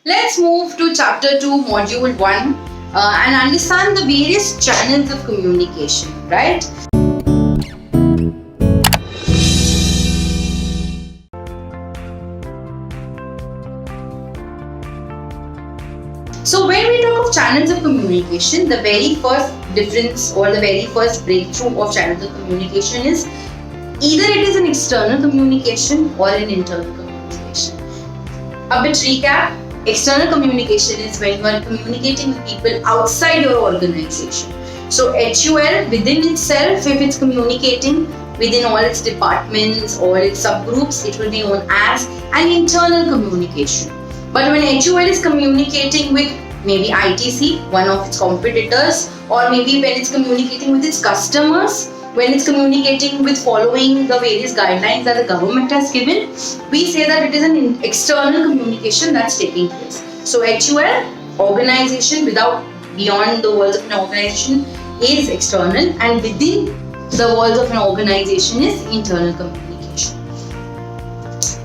Let's move to chapter 2, module 1 and understand the various channels of communication, right? So when we talk of channels of communication, the very first difference or the very first breakthrough of channels of communication is either it is an external communication or an internal communication. A bit recap. External communication is when you are communicating with people outside your organization. So HUL within itself, if it's communicating within all its departments or its subgroups, it will be known as an internal communication. But when HUL is communicating with maybe ITC, one of its competitors, or maybe when it's communicating with its customers, when it's communicating with following the various guidelines that the government has given, we say that it is an external communication that's taking place. So HUL, organization beyond the walls of an organization is external, and within the walls of an organization is internal communication.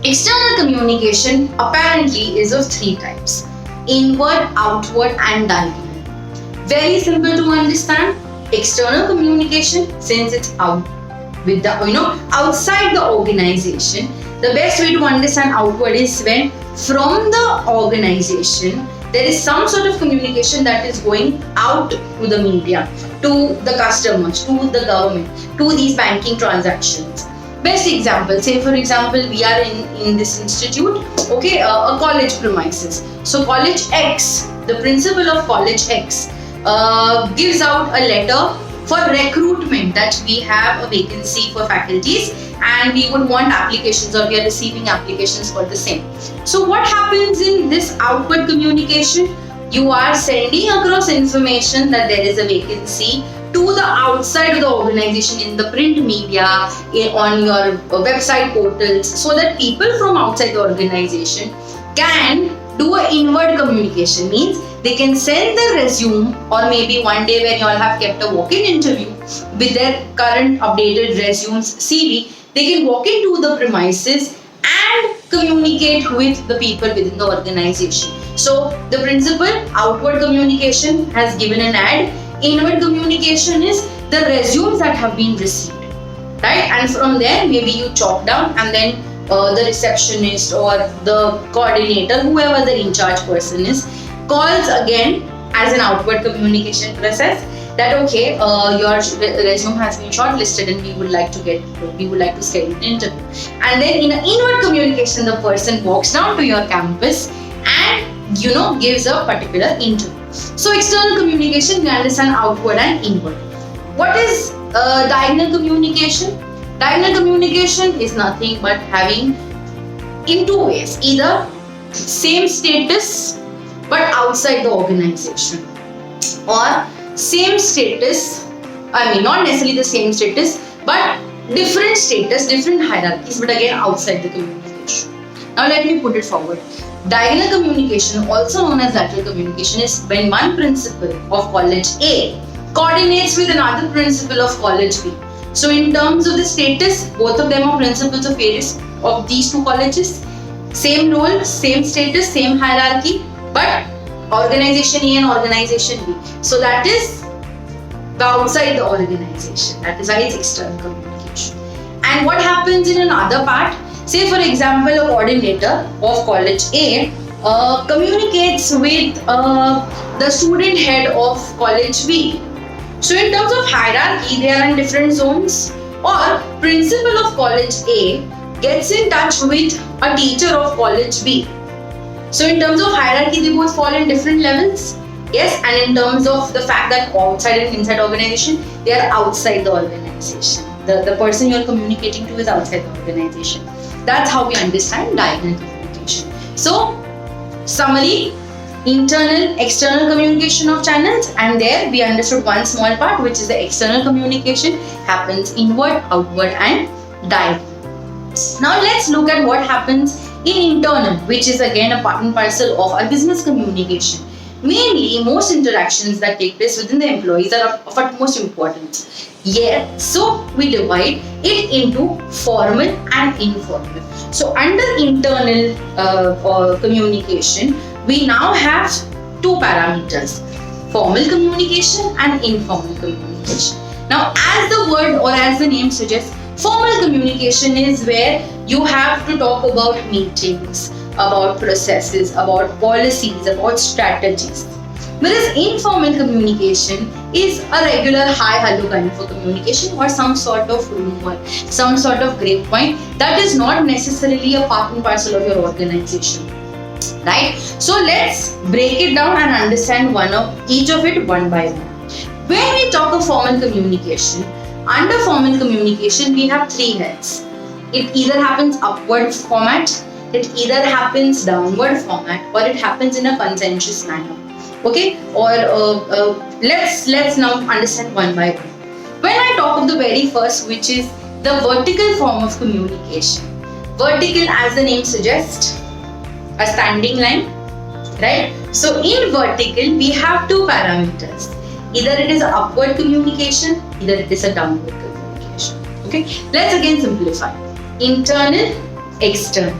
External communication apparently is of 3 types: inward, outward and diagonal. Very simple to understand. External communication, since it's out with the outside the organization, the best way to understand outward is when from the organization there is some sort of communication that is going out to the media, to the customers, to the government, to these banking transactions. Best example, say for example, we are in this institute, okay, a college premises. So college X, the principal of college X gives out a letter for recruitment that we have a vacancy for faculties and we would want applications, or we are receiving applications for the same. So what happens in this outward communication? You are sending across information that there is a vacancy to the outside of the organization in the print media, on your website portals, so that people from outside the organization can do an inward communication. Means they can send their resume, or maybe one day when you all have kept a walk-in interview with their current updated resumes, CV, they can walk into the premises and communicate with the people within the organization. So the principal, outward communication, has given an ad. Inward communication is the resumes that have been received, right? And from there, maybe you chalk down, and then the receptionist or the coordinator, whoever the in charge person is, calls again as an outward communication process that okay, your resume has been shortlisted and we would like to schedule an interview. And then in an inward communication, the person walks down to your campus and gives a particular interview. So external communication, we understand outward and inward. What is diagonal communication? Diagonal communication is nothing but having in 2 ways: either same status but outside the organization, or same status, not necessarily the same status, but different status, different hierarchies, but again outside the communication. Now let me put it forward. Diagonal communication, also known as lateral communication, is when one principal of college A coordinates with another principal of college B. So in terms of the status, both of them are principals of various of these 2 colleges. Same role, same status, same hierarchy, but organization A and organization B. So that is the outside the organization. That is why it's external communication. And what happens in another part? Say for example, a coordinator of college A communicates with the student head of college B. So in terms of hierarchy, they are in different zones. Or principal of college A gets in touch with a teacher of college B. So in terms of hierarchy, they both fall in different levels. Yes, and in terms of the fact that outside and inside organization, they are outside the organization. The person you are communicating to is outside the organization. That's how we understand diagonal communication. So, summary: internal, external communication of channels, and there we understood one small part, which is the external communication happens inward, outward and diagonal. Now let's look at what happens in internal, which is again a part and parcel of our business communication. Mainly, most interactions that take place within the employees are of utmost importance. Yeah, so we divide it into formal and informal. So under internal communication, we now have two parameters, formal communication and informal communication. Now, as the word or as the name suggests, formal communication is where you have to talk about meetings, about processes, about policies, about strategies. Whereas informal communication is a regular hi-hello kind of a communication or some sort of rumor, some sort of grapevine that is not necessarily a part and parcel of your organization. Right? So let's break it down and understand each of it one by one. When we talk of formal communication, under formal communication we have three heads. It either happens upward format, it either happens downward format, or it happens in a consensus manner. Okay? Or let's now understand one by one. When I talk of the very first, which is the vertical form of communication. Vertical, as the name suggests, a standing line, right? So in vertical, we have two parameters. Either it is upward communication, either it is a downward communication. Okay, let's again simplify. Internal, external.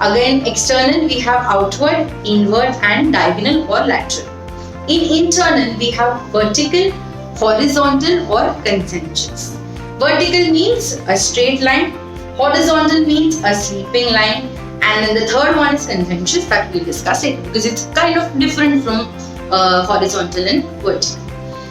Again, external, we have outward, inward, and diagonal or lateral. In internal, we have vertical, horizontal, or concentric. Vertical means a straight line, horizontal means a sweeping line, and then the third one is concentric that we'll discuss it because it's kind of different from horizontal and vertical.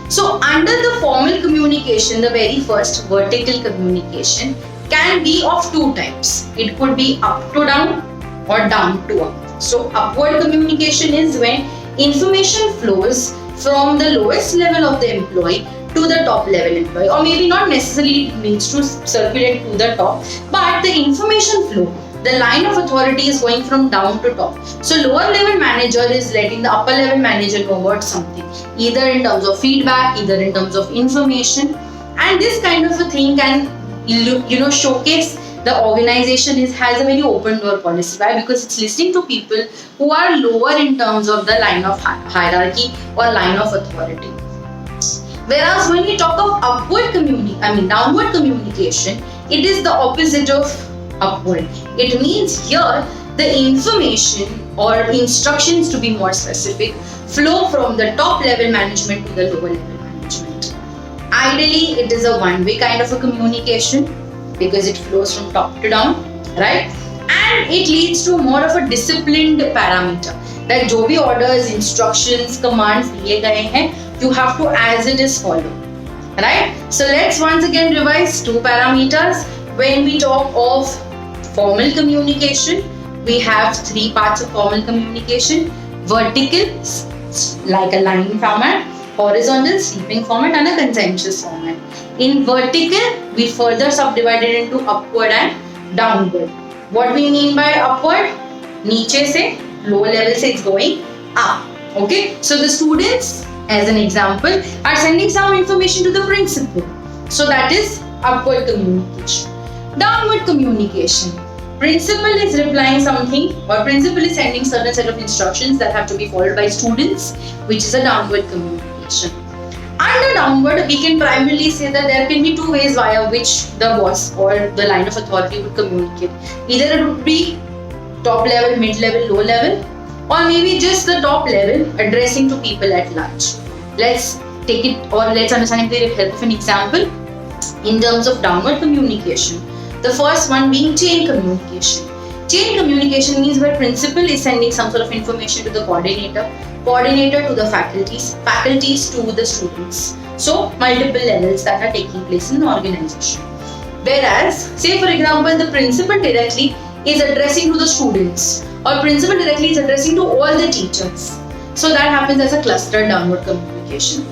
So under the formal communication, the very first vertical communication can be of two types. It could be up to down or down to up. So upward communication is when information flows from the lowest level of the employee to the top level employee, or maybe not necessarily it needs to circulate to the top, but the information flow, the line of authority is going from down to top. So lower level manager is letting the upper level manager know about something, either in terms of feedback, either in terms of information, and this kind of a thing can showcase the organization has a very open door policy. Why? Because it's listening to people who are lower in terms of the line of hierarchy or line of authority. Whereas when we talk of downward communication, it is the opposite of upward. It means here the information or instructions, to be more specific, flow from the top level management to the lower level management. Ideally, it is a one-way kind of a communication because it flows from top to down, right? And it leads to more of a disciplined parameter. Like जो भी orders, instructions, commands दिए गए हैं, you have to as it is follow, right? So let's once again revise two parameters. When we talk of formal communication, we have three parts of formal communication: vertical, like a line format; horizontal, sweeping format; and a consensus format. In vertical, we further subdivided into upward and downward. What we mean by upward? नीचे से, low level से it's going up. Okay, so the students, as an example, are sending some information to the principal. So that is upward communication. Downward communication. Principal is replying something, or principal is sending certain set of instructions that have to be followed by students, which is a downward communication. Under downward, we can primarily say that there can be two ways via which the boss or the line of authority would communicate. Either it would be top level, mid level, low level, or maybe just the top level addressing to people at large. Let's take it, or let's understand it with the help of an example. In terms of downward communication, the first one being chain communication. Chain communication means where principal is sending some sort of information to the coordinator, coordinator to the faculties, faculties to the students. So multiple levels that are taking place in the organization. Whereas, say for example, the principal directly is addressing to the students, or principal directly is addressing to all the teachers. So that happens as a clustered downward communication.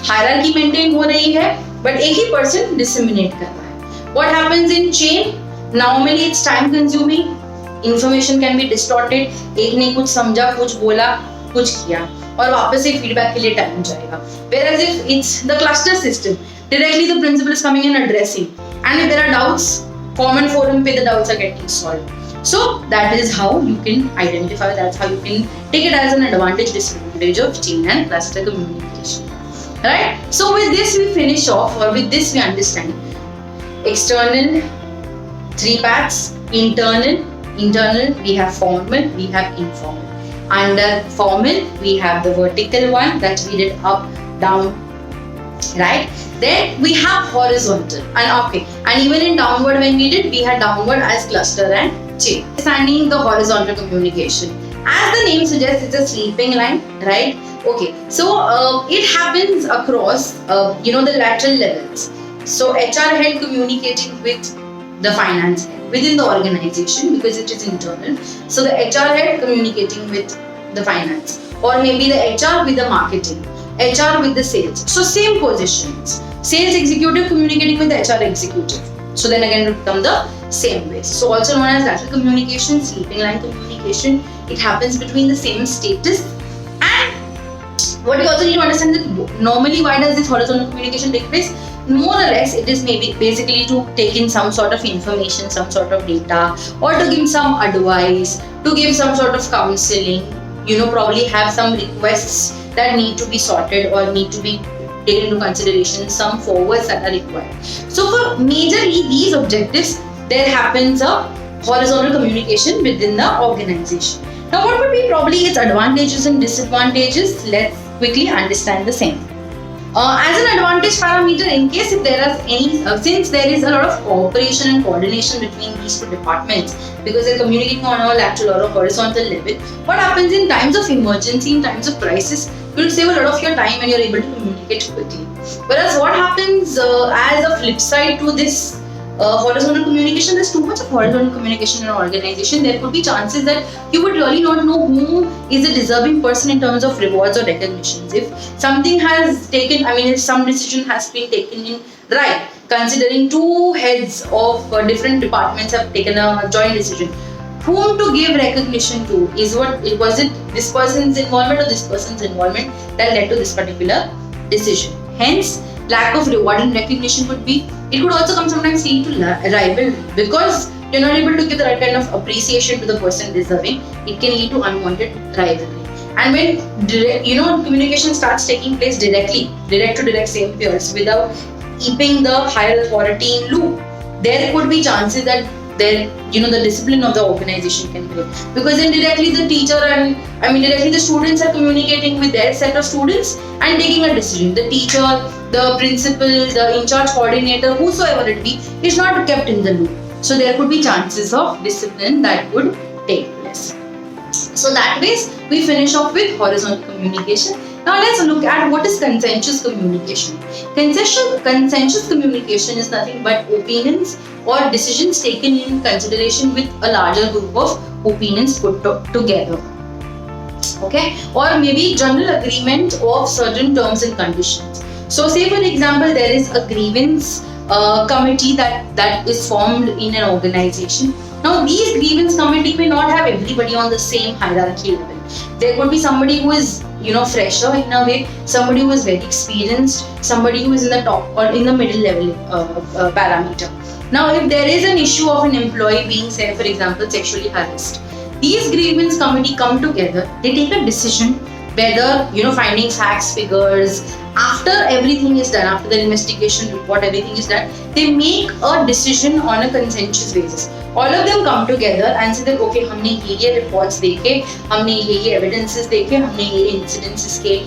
Hierarchy maintain हो रही है, but एक ही person disseminate कर रहा है. What happens in chain? Normally it's time consuming. Information can be distorted. एक ने कुछ समझा, कुछ बोला, कुछ किया, और वापस से feedback के लिए time जाएगा. Whereas if it's the cluster system, directly the principal is coming and addressing, and if there are doubts, common forum पे the doubts are getting solved. So that is how you can identify. That's how you can take it as an advantage, disadvantage of chain and cluster communication. Right? So with this we finish off, or with this we understand external, three parts: internal we have formal, we have informal. Under formal, we have the vertical one that we did up, down, right? Then we have horizontal, and even in downward when we did, we had downward as cluster and chain. Understanding the horizontal communication. As the name suggests, it's a sleeping line, right? Okay, so it happens across, the lateral levels. So HR head communicating with the finance head within the organization because it is internal. So the HR head communicating with the finance, or maybe the HR with the marketing, HR with the sales. So same positions. Sales executive communicating with the HR executive. So then again it will become the same way. So also known as lateral communication, sleeping line communication. It happens between the same status. And what you also need to understand that normally why does this horizontal communication take place? More or less it is maybe basically to take in some sort of information, some sort of data, or to give some advice, to give some sort of counseling, probably have some requests that need to be sorted or need to be taken into consideration, some forwards that are required. So for majorly these objectives, there happens a horizontal communication within the organization. Now what would be probably its advantages and disadvantages? Let's quickly understand the same. As an advantage parameter, in case if there are any, since there is a lot of cooperation and coordination between these two departments, because they're communicating on a lateral or a horizontal level, what happens in times of emergency, in times of crisis, you will save a lot of your time and you're able to communicate quickly. Whereas what happens as a flip side to this horizontal communication, there's too much of horizontal communication in an organization. There could be chances that you would really not know who is a deserving person in terms of rewards or recognitions. If something has taken, if some decision has been taken in right, considering two heads of different departments have taken a joint decision, whom to give recognition to is was it this person's involvement or this person's involvement that led to this particular decision. Hence, lack of reward and recognition would be. It could also come sometimes lead to rivalry because you're not able to give the right kind of appreciation to the person deserving. It can lead to unwanted rivalry. And when communication starts taking place direct to direct same peers without keeping the higher authority in loop, there could be chances that the discipline of the organization can break, because indirectly the teacher and directly the students are communicating with their set of students and taking a decision. The teacher, the principal, the in-charge coordinator, whosoever it be, is not kept in the loop. So there could be chances of discipline that would take place. So that ways we finish off with horizontal communication. Now let's look at what is consensus communication. Consensus communication is nothing but opinions or decisions taken in consideration with a larger group of opinions put together. Okay, or maybe general agreement of certain terms and conditions. So say for example, there is a grievance committee that is formed in an organization. Now these grievance committee may not have everybody on the same hierarchy level. There could be somebody who is fresher in a way, somebody who is very experienced, somebody who is in the top or in the middle level parameter. Now if there is an issue of an employee being, say for example, sexually harassed, these grievance committee come together, they take a decision whether finding facts, figures, after everything is done, after the investigation report, everything is done, they make a decision on a consensus basis. All of them come together and say that okay, हमने ये reports देखे, हमने ये evidences देखे, हमने ये incidences के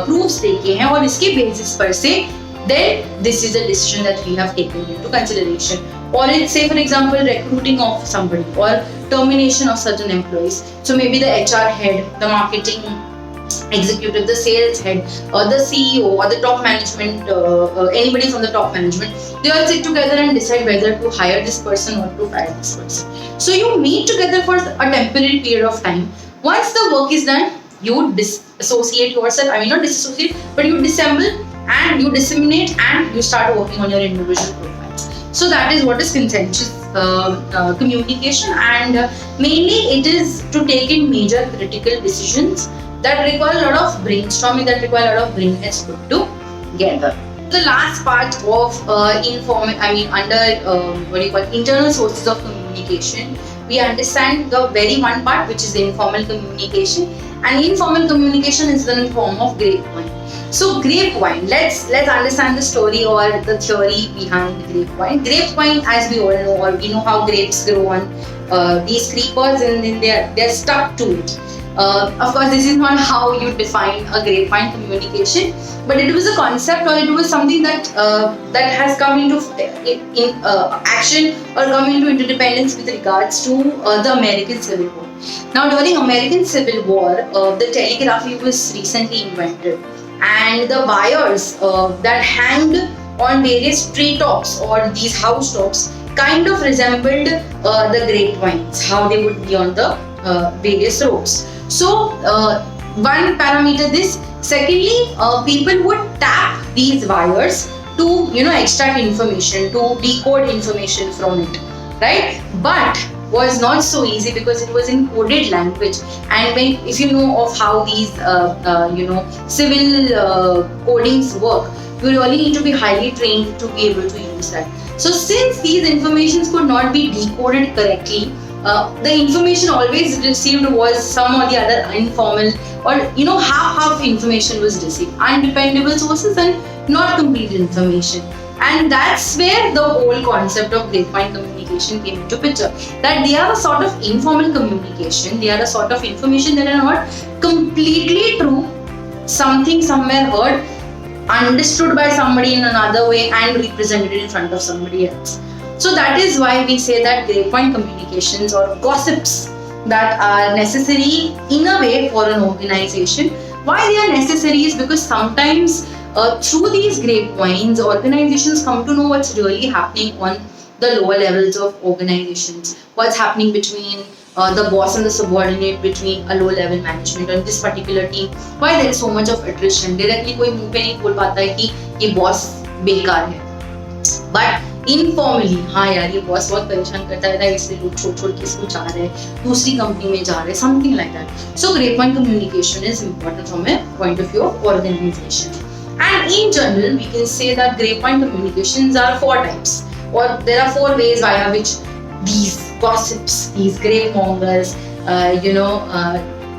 proofs देखे हैं और इसके basis पर से then this is a decision that we have taken into consideration. Or let's say for example recruiting of somebody or termination of certain employees. So maybe the HR head, the marketing executive, the sales head, the CEO or the top management, anybody from the top management, they all sit together and decide whether to hire this person or to fire this person. So you meet together for a temporary period of time. Once the work is done, you disassociate yourself, not disassociate, but you disassemble and you disseminate and you start working on your individual profiles. So that is what is consensus communication, and mainly it is to take in major critical decisions that require a lot of brainstorming, that require a lot of brainless put together. The last part of internal sources of communication, we understand the very one part which is informal communication, and informal communication is in the form of grapevine. So grapevine, let's understand the story or the theory behind grapevine. Grapevine, as we all know, or we know how grapes grow on these creepers, and then they're stuck to it. Of course, this is not how you define a grapevine communication, but it was a concept, or it was something that has come into action or come into interdependence with regards to the American Civil War. Now, during American Civil War, the telegraphy was recently invented, and the wires that hanged on various treetops or these housetops kind of resembled the grapevines, how they would be on the various roads. So, one parameter this. Secondly, people would tap these wires to extract information, to decode information from it, right? But was not so easy because it was in coded language, and if you know of how these civil codings work, you really need to be highly trained to be able to use that. So since these informations could not be decoded correctly, the information always received was some or the other informal, or half information was received, undependable sources and not complete information. And that's where the whole concept of grapevine communication came into picture. That they are a sort of informal communication, they are a sort of information that are not completely true, something somewhere heard, understood by somebody in another way and represented in front of somebody else. So that is why we say that grapevine communications or gossips that are necessary in a way for an organization. Why they are necessary is because sometimes through these grapevines, organizations come to know what's really happening on the lower levels of organizations. What's happening between the boss and the subordinate, between a low level management on this particular team. Why there is so much of attrition. Directly कोई मुंह पे नहीं बोल पाता है कि ये boss बेकार है. But informally, हाँ यार ये बॉस बहुत परेशान करता है, इसलिए लोग छोड़ के इसको जा रहे हैं, दूसरी कंपनी में जा रहे हैं, something like that. So grapevine communication is important from a point of view of organization. And in general, we can say that grapevine communications are 4 types, or there are 4 ways via which these gossips, these grape mongers,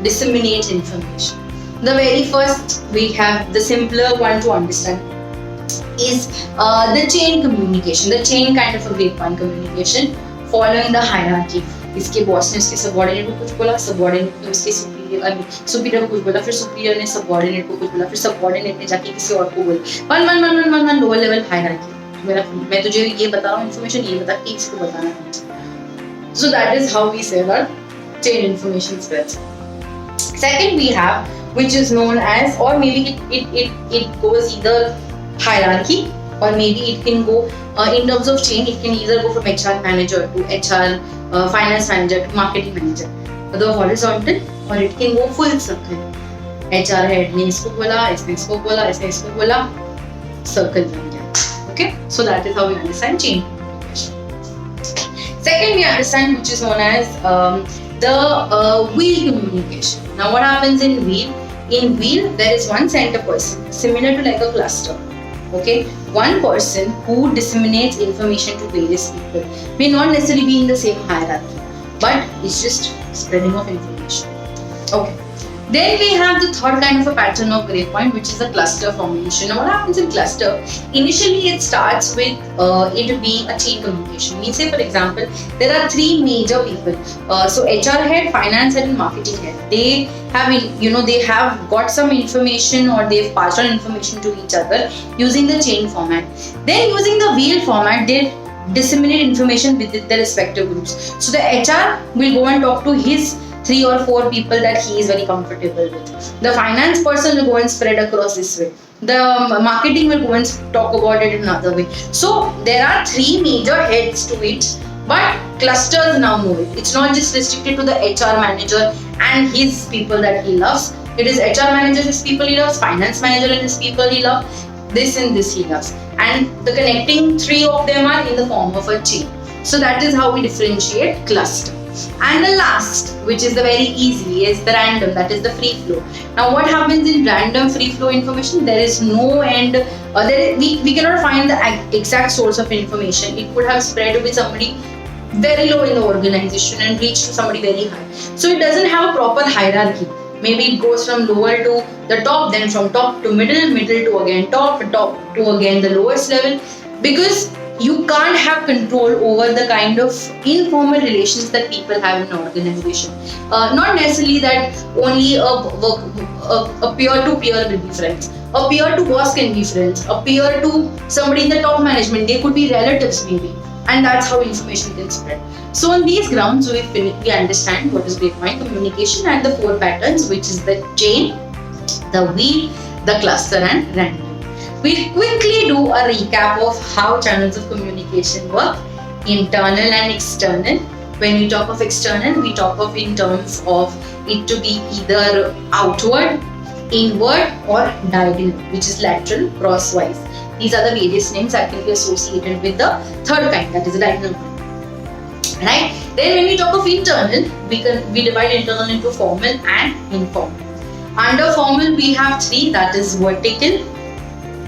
disseminate information. The very first, we have the simpler one to understand, is the chain communication, the chain kind of a grapevine communication following the hierarchy. इसके boss ने उसके subordinate को कुछ बोला, subordinate ने उसके superior को कुछ बोला, फिर सुपीरियर ने सबऑर्डिनेट को कुछ बोला, फिर सबऑर्डिनेट ने जाके किसी और को बोला. One lower level hierarchy. मैं तुझे ये बता रहा हूँ इन्फॉर्मेशन, ये बता के इसको बताना है. So that is how we say that chain information spreads. Second we have, which is known as, or maybe it goes either hierarchy, or maybe it can go in terms of chain, it can either go from HR manager to HR finance manager to marketing manager, the horizontal, or it can go full circle. HR head ने इसको बोला, इसने इसको बोला, इसने इसको बोला, circle बन गया. Okay, so that is how we understand chain communication. Second, we understand, which is known as the wheel communication. Now, what happens in wheel? In wheel, there is one center person, similar to like a cluster. Okay, one person who disseminates information to various people, may not necessarily be in the same hierarchy, but it's just spreading of information. Okay, then we have the third kind of a pattern of grapevine, which is a cluster formation. Now, what happens in cluster? Initially, it starts with it being a chain communication. We say, for example, there are 3 major people. So HR head, finance head, and marketing head. They have got some information, or they've passed on information to each other using the chain format. Then using the wheel format, they disseminate information within their respective groups. So the HR will go and talk to his 3 or 4 people that he is very comfortable with. The finance person will go and spread across this way. The marketing will go and talk about it in another way. So there are 3 major heads to it, but clusters now know it. It's not just restricted to the HR manager and his people that he loves. It is HR manager, his people he loves, finance manager and his people he loves, this and this he loves. And the connecting 3 of them are in the form of a chain. So that is how we differentiate cluster. And the last, which is the very easy, is the random, that is the free flow. Now, what happens in random free flow information? There is no end. We cannot find the exact source of information. It could have spread with somebody very low in the organization and reached to somebody very high. So it doesn't have a proper hierarchy. Maybe it goes from lower to the top, then from top to middle, middle to again top to again the lowest level. Because you can't have control over the kind of informal relations that people have in an organization. Not necessarily that only a peer-to-peer will be friends. A peer to boss can be friends. A peer to somebody in the top management, they could be relatives maybe. And that's how information can spread. So on these grounds, we understand what is grapevine communication and the 4 patterns, which is the chain, the wheel, the cluster, and random. We'll quickly do a recap of how channels of communication work, internal and external. When we talk of external, we talk of in terms of it to be either outward, inward, or diagonal, which is lateral, crosswise. These are the various names that can be associated with the third kind, that is the diagonal one. Right? Then when we talk of internal, we divide internal into formal and informal. Under formal, we have 3, that is vertical,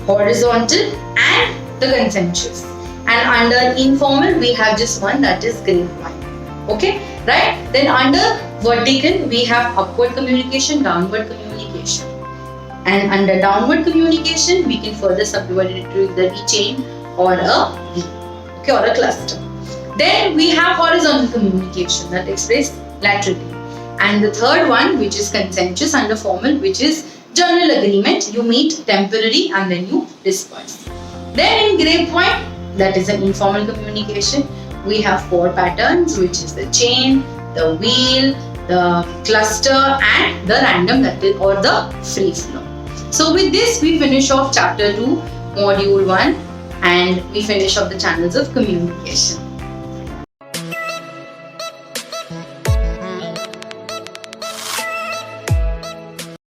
horizontal, and the consensus. And under informal, we have just 1, that is grapevine. Okay, right? Then under vertical, we have upward communication, downward communication. And under downward communication, we can further subdivide it into either a chain or a wheel, okay, or a cluster. Then we have horizontal communication that expressed laterally. And the third one, which is consensus under formal, which is general agreement. You meet temporary and then you disperse. Then in grapevine, that is an informal communication, we have 4 patterns, which is the chain, the wheel, the cluster, and the random, that is, or the free flow. So with this, we finish off chapter 2, module 1, and we finish off the channels of communication.